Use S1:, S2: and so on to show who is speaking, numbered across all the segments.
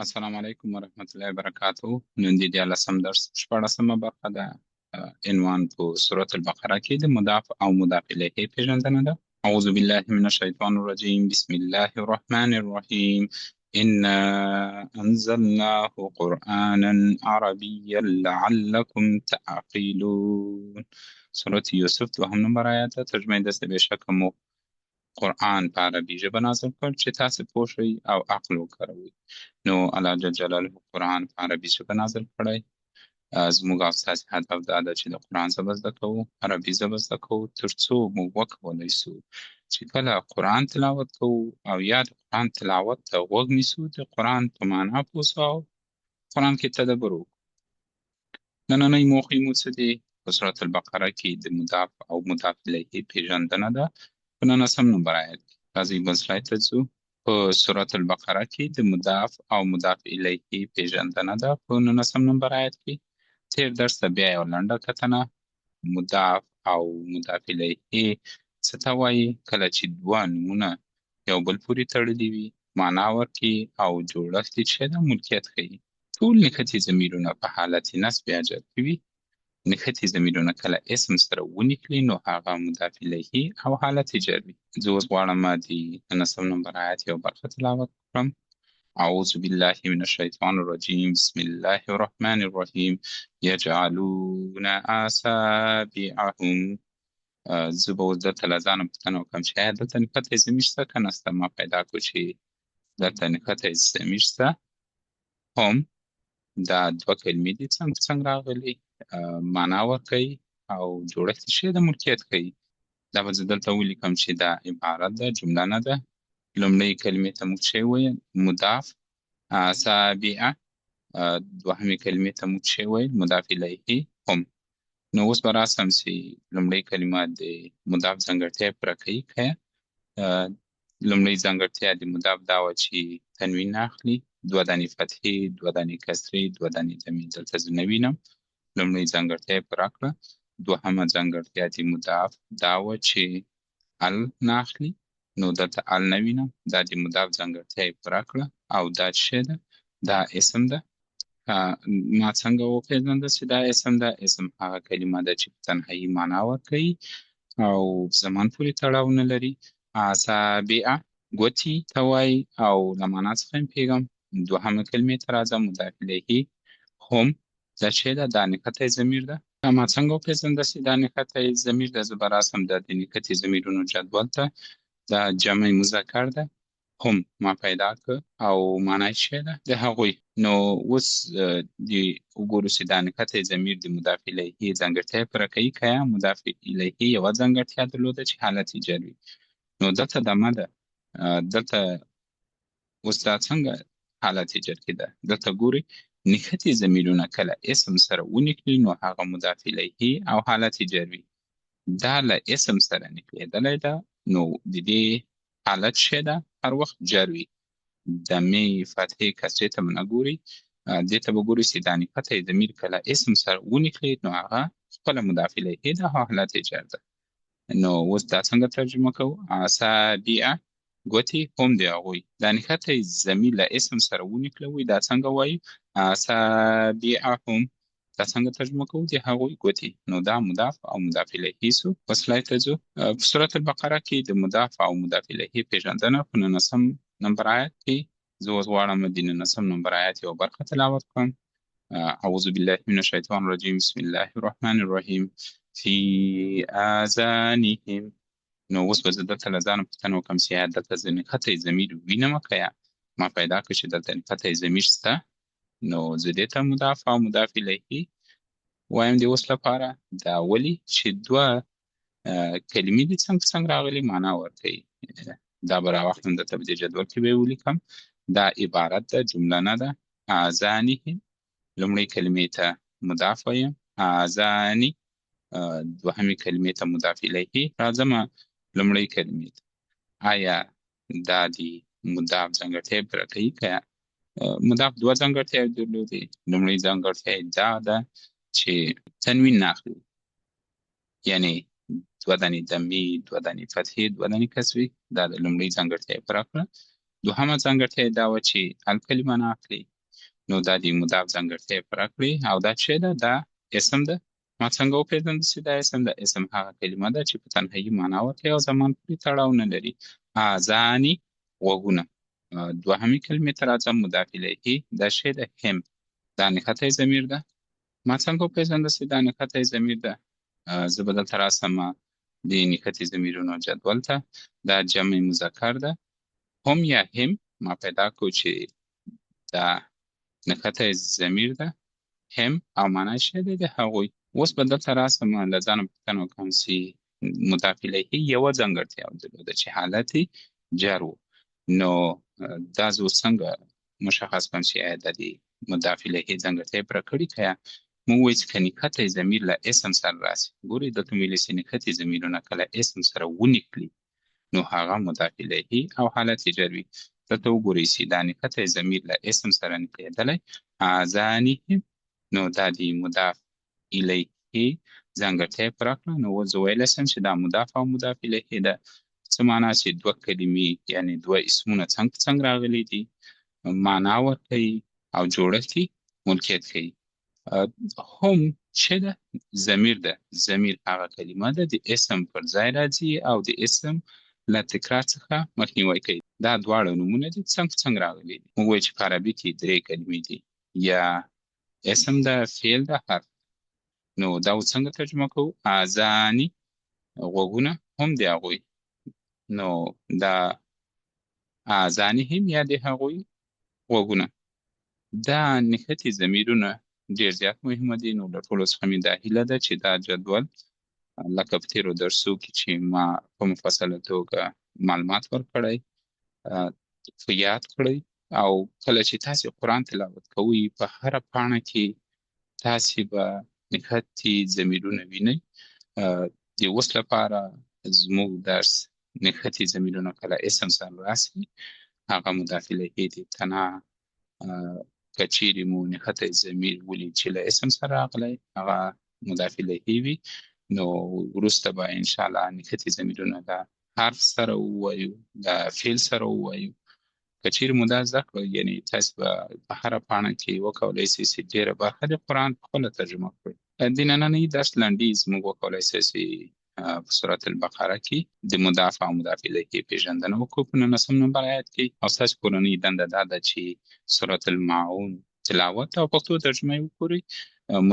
S1: السلام علیکم ورحمت الله وبرکاته. نن د 14 درس 14مه برخه ده. عنوان په سورة البقره کې د مضاف او مضاف الیه پیژندنه ده. اعوذ بالله من الشیطان الرجیم. بسم الله الرحمن الرحیم. إنا أنزلناه قرآنا عربيا لعلكم تعقلون. سورة یوسف 2 نمبر آیات ده. ترجمه دسته بشک مو قرآن په عربي ژبه نازل کړ چې تاسو پوه شئ او عقل وکاروئ. نو الله جل جلاله قرآن په عربي ژبه نازل کړی. زموږ او ستاسې هدف دا ده چې د قرآن ژبه زده کوو، عربي ژبه زده کوو، تر څو موږ وکولی سو چې کله قرآن تلاوت کوو او یا د قرآن تلاوت ته غوږ نیسو، د قرآن په معنا پوه سو او قرآن کې تدبر وکړو. نننۍ موخې مو څه دي؟ په سورة البقره کې د مضاف او مضاف الیه پیژندنه ده. په 19 نمبر آیت کې راځئ بل سلاید ته ځو. په سورة البقره کې د مضاف او مضاف الیه پیژندنه ده. په 19 نمبر آیت کې تیر درس ته بیا یو لنډه کتنه. مضاف او مضاف الیه څه ته وایي؟ کله چې دوه نومونه یو بل پورې تړلي وي، معنا ورکړي او جوړښت یې چې ده ملکیت ښیي. ټول نښتي ضمیرونه په حالت نصب یا جر کې وي. نښتي ضمیرونه کله اسم سره ونښلي نو هغه مضاف الیه او حالت جر وي. زه اوس غواړم د 19 نمبر آیت یو برخه تلاوت کړم. أعوذ بالله من الشيطان الرجيم. بسم الله الرحمن الرحيم. يجعلون أصابعهم. زه به اوس دلته له ځانه پوښتنه وکړم چې ایا دلته نښتی ضمیر شته که نشته؟ ما پیدا کړو چې دلته نښتی ضمیر شته. هم دا دوه کلمې دي څنګه راغلي، معنا ورکوي او جوړښت یې ښیي، د ملکیت ښیي. دا به زه دلته ولیکم چې دا عبارت ده، جمله نه ده. لومړۍ کلمې ته موږ څه ویل؟ مضاف. اصابع. دوهمې کلمې ته موږ څه ویل؟ مضاف الیه هم. نو اوس به راسم چې لومړۍ کلمه د مضاف ځانګړتیا پوره کوي که لومړۍ ځانګړتیا د مضاف دا وه چې تنوین نه اخلي، دوه دانې فتحې، دوه دانې کسرې، دوه دانې ضمې دلته زه نه وینم. لومړۍ ځانګړتیا یې پوره کړه. دوهمه ځانګړتیا د مضاف دا وه چې ال نه اخلي، نو دلته ال نه وینم. دا د مضاف ځانګړتیا یې پوره کړه او دا څه ده؟ دا اسم ده. ما څنګه وپېژنده چې دا اسم ده؟ اسم هغه کلمه ده چې په تنهایي معنا ورکوي او زمان پورې تړاو نه لري. اصابع ګوتې ته وایي او له معنا څخه یې پوهېږم. دوهمه کلمې ته راځم، مضاف الیه هم. دا څه ده؟ دا نښتی ضمیر ده. ما څنګه وپېژنده چې دا نښتی ضمیر ده؟ زه به راسم د نښتي ضمیرونو جدول ته. دا جمع مذکر ده. هم ما پیدا کړ او معنا یې څه ده؟ د هغوی. نو اوس وګورو چې دا نښتی ضمیر د مضاف الیه ځانګړتیا یې پوره کوي که یا مضاف الیه یوه ځانګړتیا درلوده چې حالت یې جر وي. نو دلته دمه ده. دلته اوس دا څنګه حالت یې جر کې ده؟ دلته ګورئ نښتي ضمیرونه کله اسم سره ونښلي نو هغه مضاف الیه او حالت یې جر وي. دا له اسم سره نښلېدلی ده نو د دې حالت څه ده؟ هر وخت جر وي. دمې فتحې کسرې ته به نه ګورئ، دې ته به ګورئ چې دا نښتی ضمیر کله اسم سره ونښلي نو هغه خپله مضاف الیه ده او حالت یې جر ده. نو اوس دا څنګه ترجمه کوو؟ اصابع ګوتې هم د هغوی. دا نښتی ضمیر له اسم سره ونښلوئ، دا څنګه وایو؟ اصابعهم. دا څنګه ترجمه کوو؟ د هغوی ګوتې. نو دا مضاف او مضاف الیه سو. په سلاید ته ځو. په سورة البقره کې د مضاف او مضاف الیه پیژندنه په 19 نمبر آیت کې زه اوس غواړم د 19 نمبر آیت یو برخه تلاوت کړم. اعوذ بالله من الشیطان الرجیم. بسم الله الرحمن الرحیم. فی آذانهم. نو اوس به زه دلته له ځانه پوښتنه وکړم چې ایا دلته زه نښتی ضمیر وینم که یا؟ ما پیدا کړ چې دلته نښتی ضمیر شته. نو زه دې ته مضاف او مضاف الیه وایم د اوس لپاره. دا ولې چې دوه کلمې دي څنګه راغلي معنا ورکوي. دا به راواخلم دلته په دې جدول کې به یې ولیکم. دا عبارت ده، جمله نه ده. اذانهم لومړۍ کلمې ته مضاف وایم، اذاني دوهمې کلمې ته مضاف الیه. راځم لومړۍ کلمې ته. آیا دا د مضاف ځانګړتیا پوره کوي که یا؟ مضاف دوه ځانګړتیاوې درلودې. لومړۍ ځانګړتیا یې دا ده چې تنوین نه اخلي، یعنې دوه دانې ضمې، دوه دانې فتحې، دوه دانې کسرې. دا د لومړۍ ځانګړتیا یې پوره کړه. دوهمه ځانګړتیا یې دا وه چې الکلمه نه اخلي. نو دا د مضاف ځانګړتیا یې پوره کړې او دا چې ده دا اسم ده. ما څنګه وپېژندل چې دا اسم ده؟ اسم هغه کلمه ده چې په تنهایي معنا ورته او زمان پورې تړاو نه لري. آذاني غوږونه. دوهمې کلمې ته راځم، مضاف الیه. دا شی ده هم، دا نښتی ضمیر ده. ما څنګه وپېژندل چې دا نښتی ضمیر ده؟ زه به دلته راسم د نښتي ضمیرونو جدول ته. دا جمع مذکر ده. هم یا هم ما پیدا کړو چې دا نښتی ضمیر ده هم او معنی شی دی د هغوی. اوس به دلته راسم له ځانه پوښتنه وکړم چې مضاف الیه یوه ځانګړتیا درلوده چې حالت جر و. نو دا زه اوس څنګه مشخص کړم چې آیا دا د مضاف الیه ځانګړتیا یې پوره کړې که یا موږ وایو چې که نښتی ضمیر له اسم سره راسي. ګورئ دلته مو ویلي چې نښتي ضمیرونه کله اسم سره ونښلي نو هغه مضاف الیه او حالت جر وي. دلته وګورئ چې دا نښتی ضمیر له اسم سره نښلېدلی آذانهم، نو دا د مضاف الیه ځانګړتیا یې پوره کړه. نو اوس زه ویلی شم چې دا مضاف او مضاف الیه ده. څه معنا چې دوه کلمې یعنې دوه اسمونه څنګ په څنګ راغلي دي، معنا ورکوي او جوړښت یې ملکیت کوي. هم چې ده ضمیر ده. ضمیر هغه کلمه ده د اسم پر ځای راځي او د اسم له تکرار څخه مخنیوی کوي. دا دواړه نومونه دي څنګ په څنګ راغلي دي. موږ وایو چې په عربي کې درې کلمې دي، یا اسم ده، فعل ده، حرف. نو دا اوس څنګه ترجمه کوو؟ آذاني غوږونه هم د هغوی. نو دا آذانهم یا د هغوی غوږونه. دا نښتي ضمیرونه ډېر زیات مهمه دي. نو له ټولو څخه مې دا هیله ده چې دا جدول لکه په تېرو درسو کې چې ما په مفصله توګه معلومات ورکړی په یاد کړئ. او کله چې تاسې قرآن تلاوت کوئ په هره پاڼه کې تاسې به نښتي ضمیرونه وینئ. د اوس لپاره زموږ درس نښتي ضمیرونه کله اسم سره راسي هغه مضاف الیه دي. تنها که چیرې مو نښتی ضمیر ولید چې له اسم سره راغلی هغه مضاف الیه وي، نو وروسته به انشاءالله نښتي ضمیرونه د حرف سره ووایو، د فعل سره ووایو. که چیرې مو دا زده کړه یعنې تاسې به په هره پاڼه کې وکولی سئ چې ډېره برخه د قرآن پخپله ترجمه کړئ. د نننۍ درس لنډیز موږ وکولی سئ چې په سورة البقره کې د مضاف او مضاف الیه پېژندنه وکړو په 19 نمبر آیت کې. او ستاسې کورنۍ دنده دا ده چې سورة الماعون تلاوت او پښتو ترجمه یې وګورئ،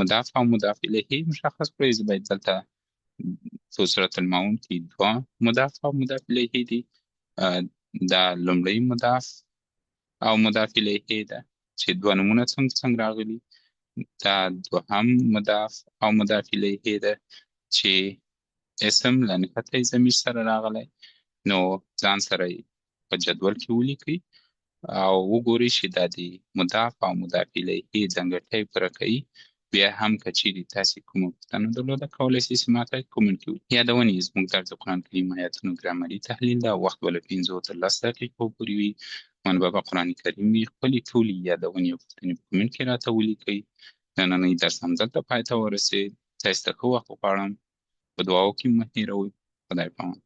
S1: مضاف او مضاف الیه مشخص کړئ. زه باید دلته په سورة الماعون کې دوه مضاف او مضاف الیه دي. دا لومړی مضاف او مضاف الیه ده چې دوه نومونه څنګ راغلي. دا دوهم مضاف او مضاف الیه ده چې اسم له نښتي ضمیر سره راغلی. نو ځان سره یې په جدول کې ولیکئ او وګورئ چې دا د مضاف او مضاف الیه ځانګړتیا یې پوره کوي. بیا هم که چیرې تاسې کومه پوښتنه درلوده کولی شئ چې ماته کومنټ کې ولیکئ. یادونې زموږ درس د قرآن کریم آیاتونو ګرامري تحلیل ده. وخت به له 5 تر 10 دقیقو پورې وي. منبع به قرآن کریم وي. خپلې ټولې یادونې او پوښتنې په کومنټ کې راته ولیکئ. نننۍ درس همدلته پای ته ورسېد. تاسو ته ښه وخت غواړم. په دعاو کې مه هېروئ. خدای پامان.